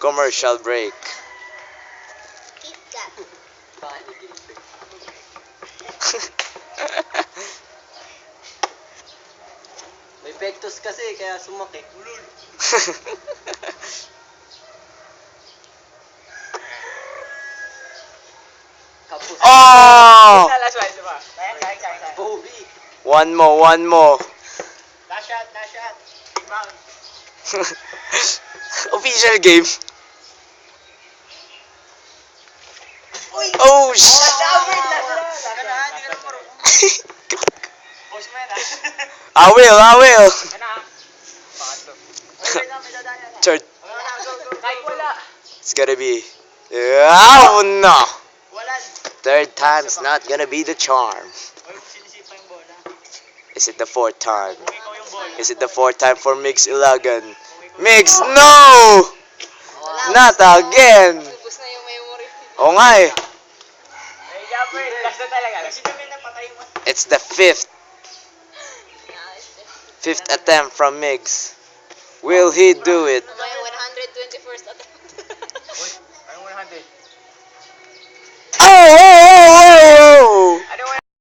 Commercial break. May pectus kasi, kaya sumakit. Kapos. Oh! Last one, diba? Kaya. Bobby. One more, one more. Last shot. Rebound. Official game. Uy! Oh, Last sh! shot. Hindi ka na marunong. Post mo yan, I will. Pangatlo. Third. Kahit wala. It's gonna be. Oh no! Wala. Third time's not gonna be the charm. Huwag mo sinisipa yung bola. Is it the fourth time? Kung ikaw yung bola. Is it the fourth time for Migs Ilagan? Migs, no! Not again! Ubus na yung memory. Oo nga eh. Ay, Jumper. Last na talaga. Kasi kami napatay mo. It's the fifth attempt from Migs. Will he do it? My 121st attempt. Uy, anong 100? Oh!